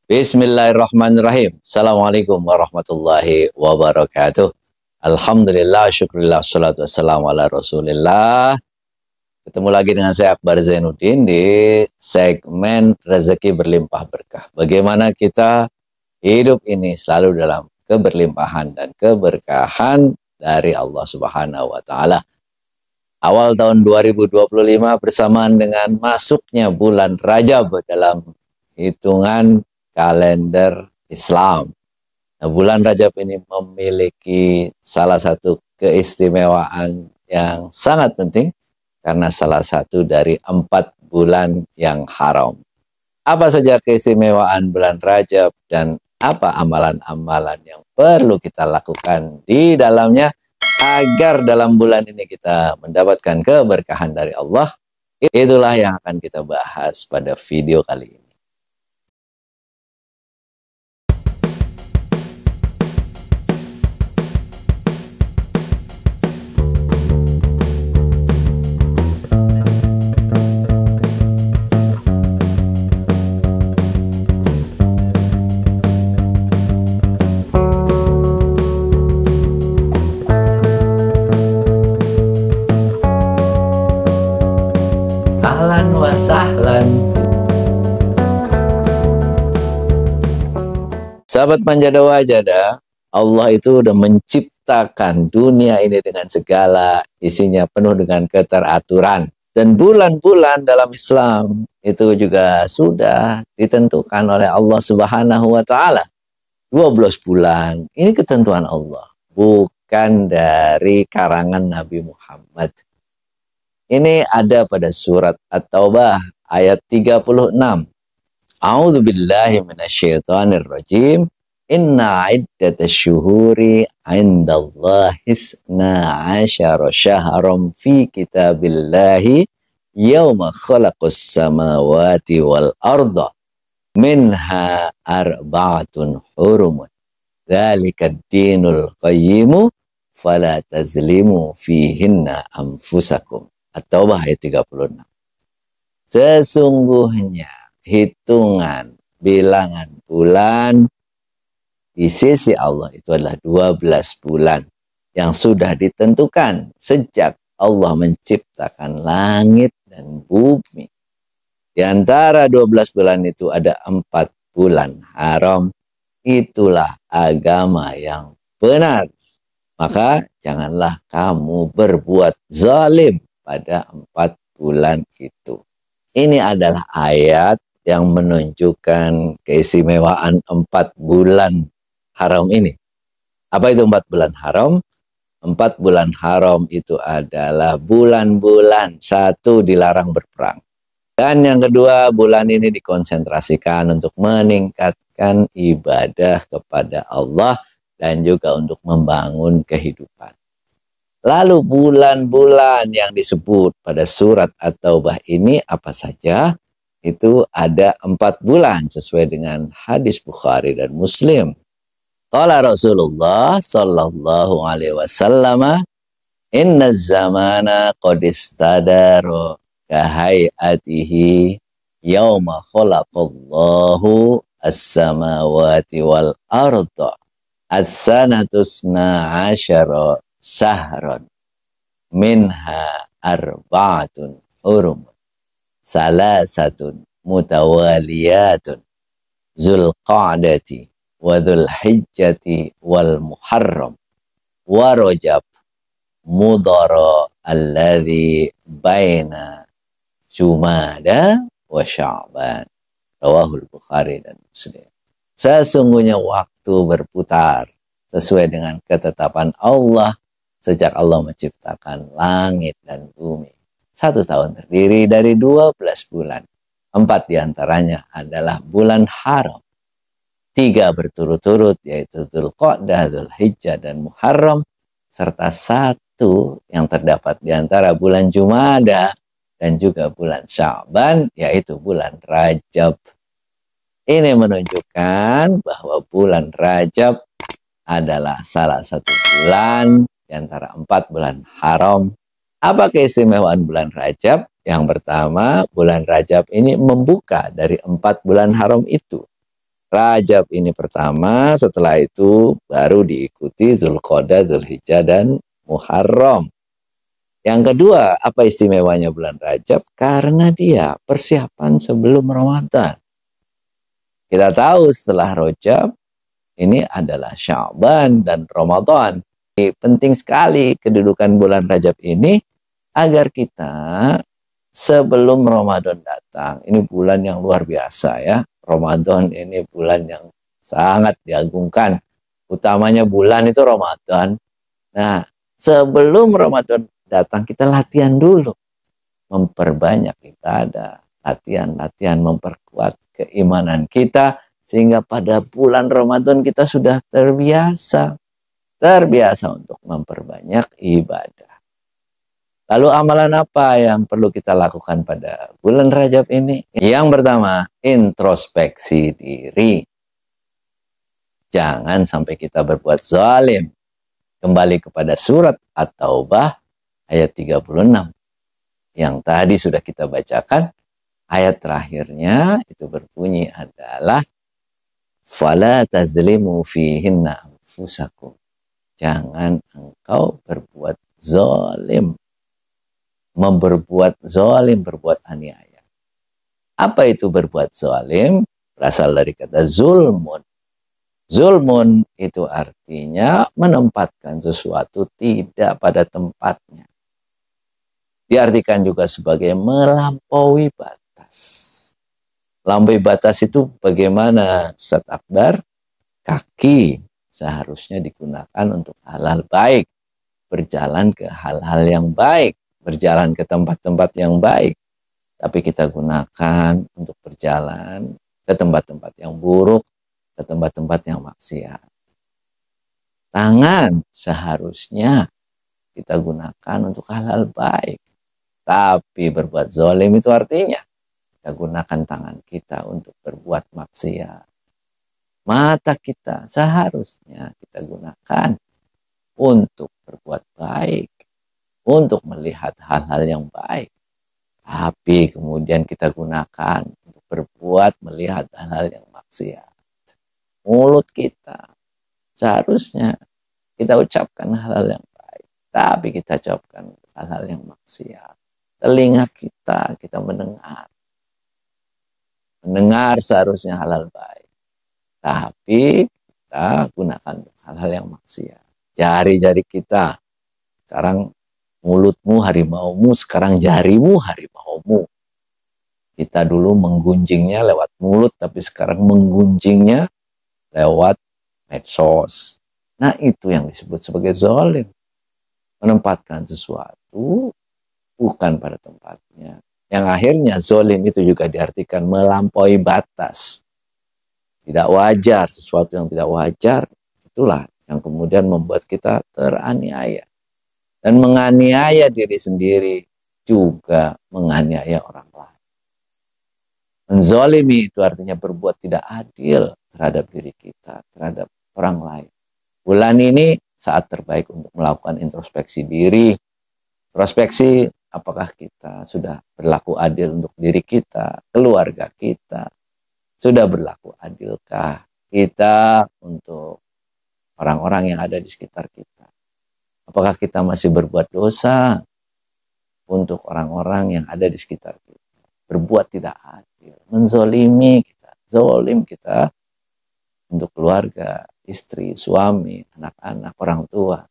Bismillahirrahmanirrahim. Assalamualaikum warahmatullahi wabarakatuh. Alhamdulillah, syukurillah, salatu wassalamu ala rasulillah. Ketemu lagi dengan saya Akbar Zainuddin di segmen Rezeki Berlimpah Berkah. Bagaimana kita hidup ini selalu dalam keberlimpahan dan keberkahan dari Allah Subhanahu wa Ta'ala. Awal tahun 2025 bersamaan dengan masuknya bulan Rajab dalam hitungan kalender Islam. Nah, bulan Rajab ini memiliki salah satu keistimewaan yang sangat penting karena salah satu dari 4 bulan yang haram. Apa saja keistimewaan bulan Rajab dan apa amalan-amalan yang perlu kita lakukan di dalamnya agar dalam bulan ini kita mendapatkan keberkahan dari Allah? Itulah yang akan kita bahas pada video kali ini. Ahlan wa sahlan. Sahabat Manjada Wajada, Allah itu udah menciptakan dunia ini dengan segala isinya penuh dengan keteraturan. Dan bulan-bulan dalam Islam itu juga sudah ditentukan oleh Allah Subhanahu wa Ta'ala. 12 bulan, ini ketentuan Allah, bukan dari karangan Nabi Muhammad. Ini ada pada surat At-Taubah ayat 36. A'udzu billahi minasyaitonir rajim. Inna iddatash syuhuri 'indallahi 12 syahram fi kitabillahi yauma khalaqas samawati wal arda minha arba'atun hurumun. Dzalikad dinul qayyimu fala tazlimu fihinna anfusakum. At-Taubah ayat 36. Sesungguhnya hitungan bilangan bulan di sisi Allah itu adalah 12 bulan yang sudah ditentukan sejak Allah menciptakan langit dan bumi. Di antara 12 bulan itu ada 4 bulan haram. Itulah agama yang benar. Maka janganlah kamu berbuat zalim pada 4 bulan itu. Ini adalah ayat yang menunjukkan keistimewaan 4 bulan haram ini. Apa itu 4 bulan haram? 4 bulan haram itu adalah bulan-bulan satu dilarang berperang. Dan yang kedua, bulan ini dikonsentrasikan untuk meningkatkan ibadah kepada Allah dan juga untuk membangun kehidupan. Lalu bulan-bulan yang disebut pada surat At-Taubah ini apa saja? Itu ada 4 bulan sesuai dengan hadis Bukhari dan Muslim. Qala Rasulullah sallallahu alaihi wasallam, inna zamana qad istadara kahayatihi yauma khalaqallahu as-samawati wal arda as-sanatu 12 sahron minha arba'atun hurum salasatun mutawaliyatun zulqa'dati wa dzulhijjati wal muharram wa rajab mudhara alladhi baina jumada wa sya'ban. Rawahul Bukhari dan Muslim. Sesungguhnya waktu berputar sesuai dengan ketetapan Allah sejak Allah menciptakan langit dan bumi. 1 tahun terdiri dari 12 bulan. 4 diantaranya adalah bulan haram. 3 berturut-turut yaitu Dzulqa'dah, Dzulhijjah, dan Muharram. Serta 1 yang terdapat di antara bulan Jumada dan juga bulan Sya'ban yaitu bulan Rajab. Ini menunjukkan bahwa bulan Rajab adalah salah satu bulan di antara 4 bulan haram. Apa keistimewaan bulan Rajab? Yang pertama, bulan Rajab ini membuka dari 4 bulan haram itu. Rajab ini pertama, setelah itu baru diikuti Zulqa'dah, Zulhijjah, dan Muharram. Yang kedua, apa istimewanya bulan Rajab? Karena dia persiapan sebelum Ramadan. Kita tahu setelah Rajab, ini adalah Sya'ban dan Ramadan. Ini penting sekali kedudukan bulan Rajab ini agar kita sebelum Ramadan datang. Ini bulan yang luar biasa ya. Ramadan ini bulan yang sangat diagungkan. Utamanya bulan itu Ramadan. Nah, sebelum Ramadan datang kita latihan dulu. Memperbanyak ibadah. Latihan memperkuat keimanan kita. Sehingga pada bulan Ramadan kita sudah terbiasa. Terbiasa untuk memperbanyak ibadah. Lalu amalan apa yang perlu kita lakukan pada bulan Rajab ini? Yang pertama, introspeksi diri. Jangan sampai kita berbuat zalim. Kembali kepada surat At-Taubah ayat 36. Yang tadi sudah kita bacakan, ayat terakhirnya itu berbunyi adalah fala tazlimu fihinna anfusakum. Jangan engkau berbuat zalim. Berbuat zalim, berbuat aniaya. Apa itu berbuat zalim? Berasal dari kata zulmun. Zulmun itu artinya menempatkan sesuatu tidak pada tempatnya. Diartikan juga sebagai melampaui batas. Melampaui batas itu bagaimana, Ustaz Akbar? Kaki seharusnya digunakan untuk hal-hal baik. Berjalan ke hal-hal yang baik. Berjalan ke tempat-tempat yang baik. Tapi kita gunakan untuk berjalan ke tempat-tempat yang buruk, ke tempat-tempat yang maksiat. Tangan seharusnya kita gunakan untuk hal-hal baik. Tapi berbuat zalim itu artinya kita gunakan tangan kita untuk berbuat maksiat. Mata kita seharusnya kita gunakan untuk berbuat baik. Untuk melihat hal-hal yang baik. Tapi kemudian kita gunakan untuk berbuat melihat hal-hal yang maksiat. Mulut kita seharusnya kita ucapkan hal-hal yang baik. Tapi kita ucapkan hal-hal yang maksiat. Telinga kita mendengar. Mendengar seharusnya hal-hal baik. Tapi kita gunakan hal-hal yang maksiat. Jari-jari kita sekarang mulutmu harimaumu, sekarang jarimu harimaumu. Kita dulu menggunjingnya lewat mulut, tapi sekarang menggunjingnya lewat medsos. Nah, itu yang disebut sebagai zalim. Menempatkan sesuatu bukan pada tempatnya. Yang akhirnya zalim itu juga diartikan melampaui batas. Tidak wajar, sesuatu yang tidak wajar, itulah yang kemudian membuat kita teraniaya. Dan menganiaya diri sendiri juga menganiaya orang lain. Menzalimi itu artinya berbuat tidak adil terhadap diri kita, terhadap orang lain. Bulan ini saat terbaik untuk melakukan introspeksi diri. Introspeksi apakah kita sudah berlaku adil untuk diri kita, keluarga kita. Sudah berlaku adilkah kita untuk orang-orang yang ada di sekitar kita. Apakah kita masih berbuat dosa untuk orang-orang yang ada di sekitar kita? Berbuat tidak adil, menzolimi kita, zolim kita untuk keluarga, istri, suami, anak-anak, orang tua.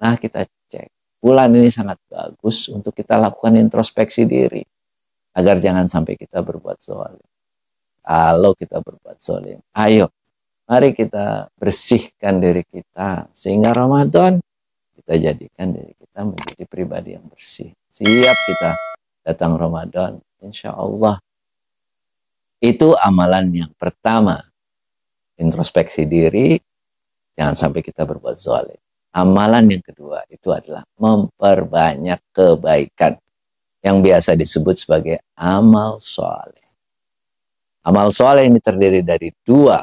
Nah, kita cek. Bulan ini sangat bagus untuk kita lakukan introspeksi diri. Agar jangan sampai kita berbuat zolim. Kalau kita berbuat zolim, ayo, mari kita bersihkan diri kita. Sehingga Ramadan kita jadikan diri kita menjadi pribadi yang bersih. Siap kita datang Ramadan, insya Allah. Itu amalan yang pertama. Introspeksi diri, jangan sampai kita berbuat zalim. Amalan yang kedua itu adalah memperbanyak kebaikan. Yang biasa disebut sebagai amal soleh. Amal soleh ini terdiri dari dua.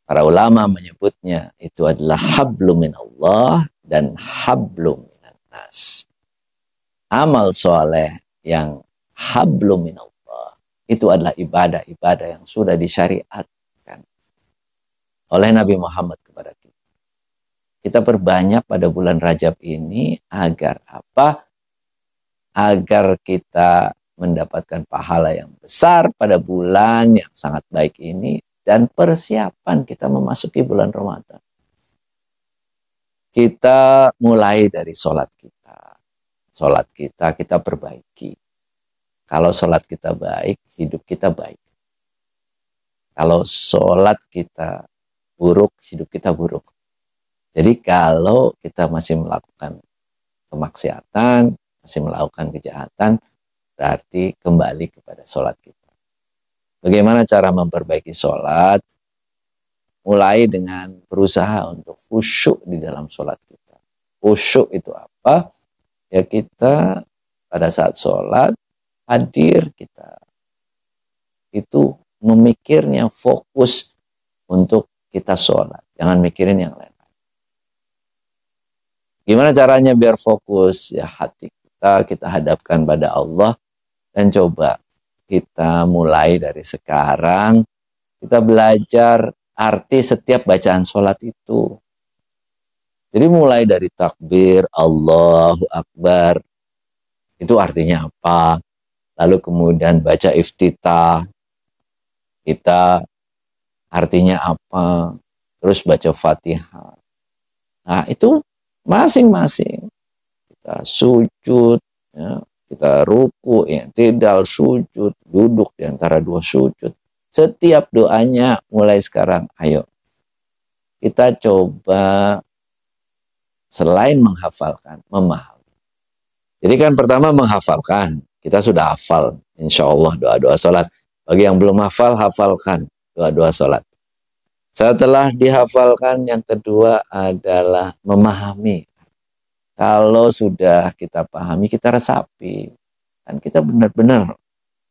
Para ulama menyebutnya itu adalah hablum minallah dan hablum minannas. Amal soleh yang hablum minallah itu adalah ibadah-ibadah yang sudah disyariatkan oleh Nabi Muhammad kepada kita. Kita perbanyak pada bulan Rajab ini agar apa? Agar kita mendapatkan pahala yang besar pada bulan yang sangat baik ini dan persiapan kita memasuki bulan Ramadan. Kita mulai dari sholat kita. Sholat kita perbaiki. Kalau sholat kita baik, hidup kita baik. Kalau sholat kita buruk, hidup kita buruk. Jadi kalau kita masih melakukan kemaksiatan, masih melakukan kejahatan, berarti kembali kepada sholat kita. Bagaimana cara memperbaiki sholat? Mulai dengan berusaha untuk khusyuk di dalam sholat kita. Khusyuk itu apa? Ya kita pada saat sholat, hadir kita. Itu memikirnya fokus untuk kita sholat. Jangan mikirin yang lain. Gimana caranya biar fokus? Ya hati kita hadapkan pada Allah. Dan coba kita mulai dari sekarang. Kita belajar arti setiap bacaan sholat itu. Jadi mulai dari takbir, Allahu Akbar. Itu artinya apa? Lalu kemudian baca iftitah. Kita artinya apa? Terus baca Fatihah. Nah itu masing-masing. Kita sujud, ya, kita ruku, i'tidal, sujud, duduk di antara dua sujud. Setiap doanya mulai sekarang, ayo. Kita coba selain menghafalkan, memahami. Jadi kan pertama menghafalkan. Kita sudah hafal, insya Allah doa-doa sholat. Bagi yang belum hafal, hafalkan doa-doa sholat. Setelah dihafalkan, yang kedua adalah memahami. Kalau sudah kita pahami, kita resapi. Dan kita benar-benar,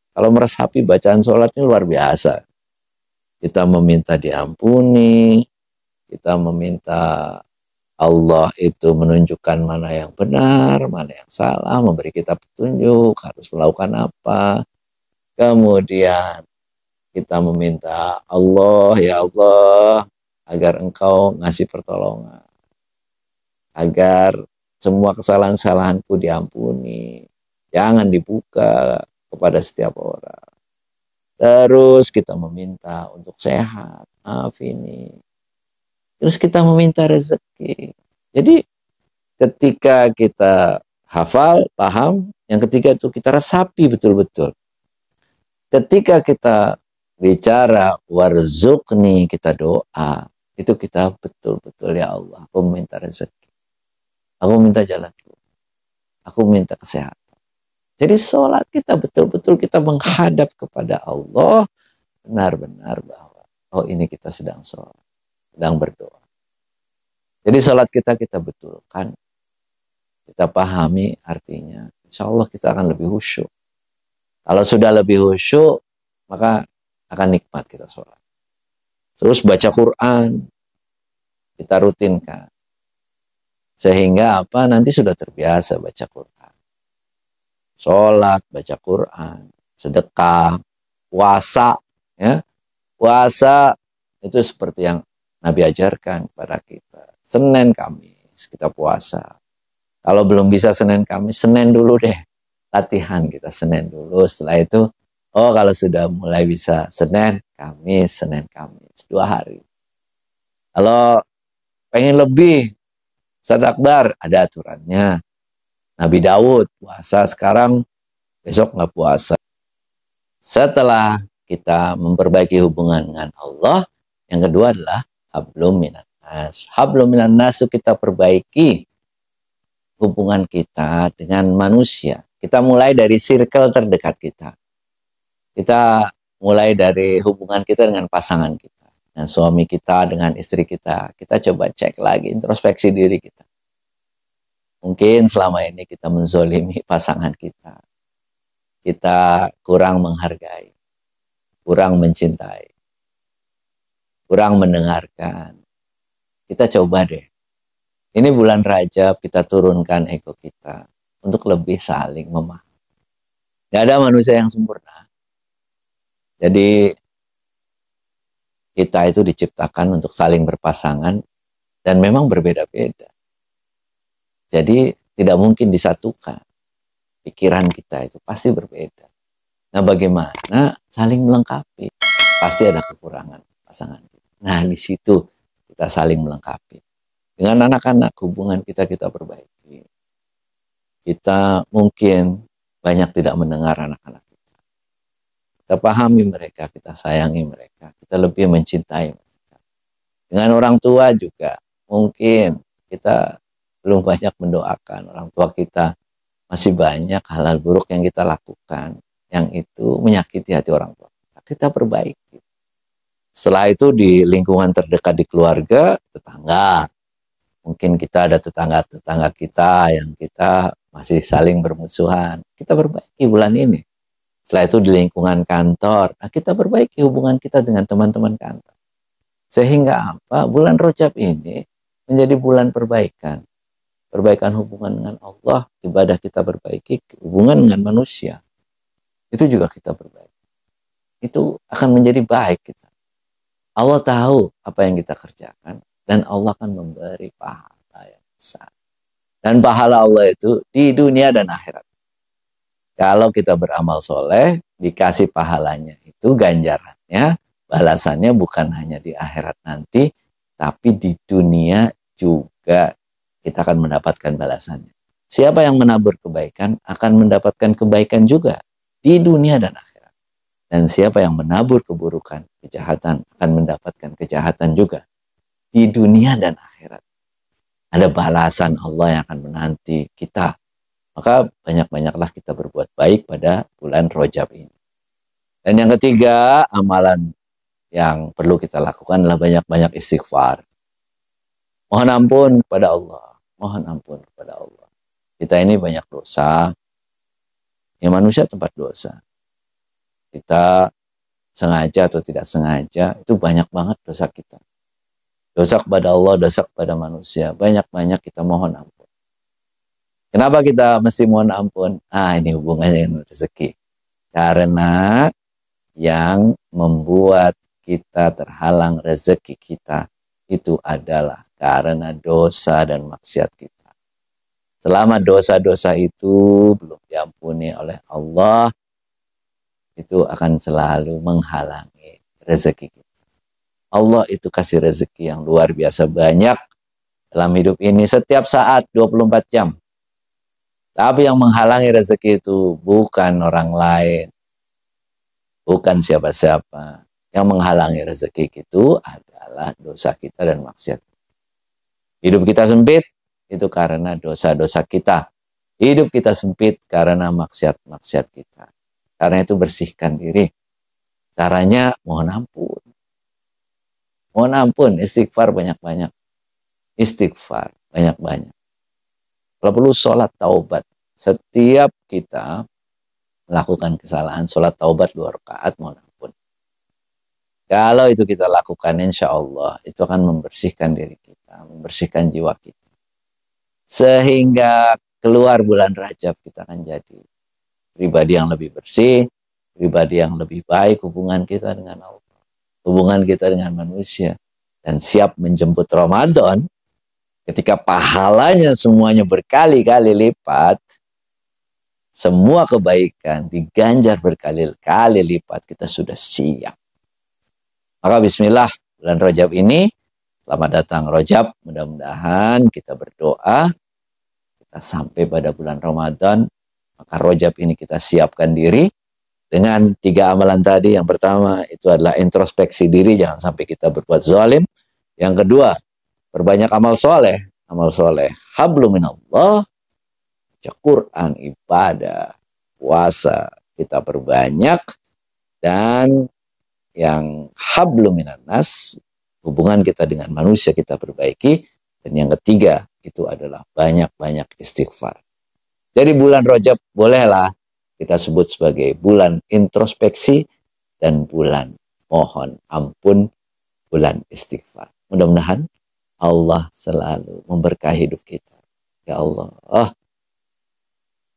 kalau meresapi bacaan sholatnya luar biasa. Kita meminta diampuni, kita meminta Allah itu menunjukkan mana yang benar, mana yang salah, memberi kita petunjuk, harus melakukan apa. Kemudian kita meminta Allah, ya Allah, agar Engkau ngasih pertolongan. Agar semua kesalahan-kesalahanku diampuni. Jangan dibuka kepada setiap orang. Terus kita meminta untuk sehat, maaf ini. Terus kita meminta rezeki. Jadi ketika kita hafal, paham, yang ketiga itu kita resapi betul-betul. Ketika kita bicara warzuqni, kita doa, itu kita betul-betul ya Allah, aku minta rezeki, aku minta jalan keluar, aku minta kesehatan. Jadi sholat kita betul-betul kita menghadap kepada Allah, benar-benar bahwa oh ini kita sedang sholat, sedang berdoa. Jadi sholat kita betulkan, kita pahami artinya, insya Allah kita akan lebih khusyuk. Kalau sudah lebih khusyuk, maka akan nikmat kita sholat. Terus baca Quran, kita rutinkan. Sehingga apa? Nanti sudah terbiasa baca Quran. Sholat, baca Quran, sedekah, puasa. Ya. Puasa itu seperti yang Nabi ajarkan kepada kita. Senin, Kamis, kita puasa. Kalau belum bisa Senin, Kamis, Senin dulu deh. Latihan kita Senin dulu. Setelah itu, oh kalau sudah mulai bisa Senin, Kamis, 2 hari. Kalau pengen lebih, Ustaz Akbar, ada aturannya. Nabi Daud puasa sekarang, besok nggak puasa. Setelah kita memperbaiki hubungan dengan Allah, yang kedua adalah hablum minan nas. Hablum minan nas itu kita perbaiki hubungan kita dengan manusia. Kita mulai dari circle terdekat kita. Kita mulai dari hubungan kita dengan pasangan kita, dengan suami kita, dengan istri kita. Kita coba cek lagi, introspeksi diri kita. Mungkin selama ini kita menzolimi pasangan kita. Kita kurang menghargai, kurang mencintai, kurang mendengarkan. Kita coba deh. Ini bulan Rajab, kita turunkan ego kita untuk lebih saling memahami. Gak ada manusia yang sempurna. Jadi kita itu diciptakan untuk saling berpasangan dan memang berbeda-beda. Jadi tidak mungkin disatukan. Pikiran kita itu pasti berbeda. Nah, bagaimana saling melengkapi? Pasti ada kekurangan pasangan kita. Nah, di situ kita saling melengkapi. Dengan anak-anak hubungan kita perbaiki. Kita mungkin banyak tidak mendengar anak-anak kita. Kita pahami mereka, kita sayangi mereka, kita lebih mencintai mereka. Dengan orang tua juga mungkin kita belum banyak mendoakan orang tua kita, masih banyak hal-hal buruk yang kita lakukan yang itu menyakiti hati orang tua. Kita perbaiki. Setelah itu di lingkungan terdekat di keluarga, tetangga. Mungkin kita ada tetangga-tetangga kita yang kita masih saling bermusuhan. Kita perbaiki bulan ini. Setelah itu di lingkungan kantor, kita perbaiki hubungan kita dengan teman-teman kantor. Sehingga apa? Bulan Rajab ini menjadi bulan perbaikan. Perbaikan hubungan dengan Allah, ibadah kita perbaiki, hubungan dengan manusia. Itu juga kita perbaiki. Itu akan menjadi baik kita. Allah tahu apa yang kita kerjakan dan Allah akan memberi pahala yang besar. Dan pahala Allah itu di dunia dan akhirat. Kalau kita beramal soleh, dikasih pahalanya itu ganjarannya, balasannya bukan hanya di akhirat nanti, tapi di dunia juga kita akan mendapatkan balasannya. Siapa yang menabur kebaikan akan mendapatkan kebaikan juga di dunia dan akhirat. Dan siapa yang menabur keburukan, kejahatan, akan mendapatkan kejahatan juga di dunia dan akhirat. Ada balasan Allah yang akan menanti kita. Maka banyak-banyaklah kita berbuat baik pada bulan Rajab ini. Dan yang ketiga, amalan yang perlu kita lakukan adalah banyak-banyak istighfar. Mohon ampun kepada Allah. Mohon ampun kepada Allah. Kita ini banyak dosa. Ya, manusia tempat dosa. Kita sengaja atau tidak sengaja, itu banyak banget dosa kita. Dosa kepada Allah, dosa kepada manusia. Banyak-banyak kita mohon ampun. Kenapa kita mesti mohon ampun? Ini hubungannya dengan rezeki. Karena yang membuat kita terhalang rezeki kita itu adalah karena dosa dan maksiat kita. Selama dosa-dosa itu belum diampuni oleh Allah, itu akan selalu menghalangi rezeki kita. Allah itu kasih rezeki yang luar biasa banyak dalam hidup ini setiap saat 24 jam. Tapi yang menghalangi rezeki itu bukan orang lain, bukan siapa-siapa. Yang menghalangi rezeki itu adalah dosa kita dan maksiat. Hidup kita sempit itu karena dosa-dosa kita. Hidup kita sempit karena maksiat-maksiat kita. Karena itu bersihkan diri. Caranya mohon ampun. Mohon ampun, istighfar banyak-banyak. Istighfar banyak-banyak. Kalau perlu sholat taubat. Setiap kita melakukan kesalahan, sholat taubat 2 rakaat, mohon ampun. Kalau itu kita lakukan, insya Allah itu akan membersihkan diri kita, membersihkan jiwa kita. Sehingga keluar bulan Rajab kita akan jadi pribadi yang lebih bersih, pribadi yang lebih baik hubungan kita dengan Allah, hubungan kita dengan manusia, dan siap menjemput Ramadan. Ketika pahalanya semuanya berkali-kali lipat, semua kebaikan diganjar berkali-kali lipat, kita sudah siap. Maka bismillah, bulan Rajab ini, selamat datang Rajab, mudah-mudahan kita berdoa, kita sampai pada bulan Ramadan, maka Rajab ini kita siapkan diri dengan 3 amalan tadi. Yang pertama itu adalah introspeksi diri, jangan sampai kita berbuat zalim. Yang kedua, perbanyak amal soleh, hablum minallah, baca Quran, ibadah, puasa, kita perbanyak. Dan yang hablum minannas, hubungan kita dengan manusia kita perbaiki. Dan yang ketiga, itu adalah banyak-banyak istighfar. Jadi bulan Rajab bolehlah kita sebut sebagai bulan introspeksi dan bulan mohon ampun, bulan istighfar. Mudah-mudahan Allah selalu memberkahi hidup kita. Ya Allah,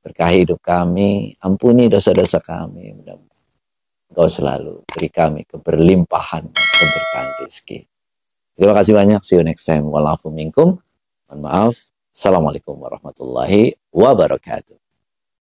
berkahi hidup kami, ampuni dosa-dosa kami. Mudah-mudahan Engkau selalu beri kami keberlimpahan dan keberkahan rezeki. Terima kasih banyak. See you next time. Walafu minkum. Mohon maaf. Assalamualaikum warahmatullahi wabarakatuh.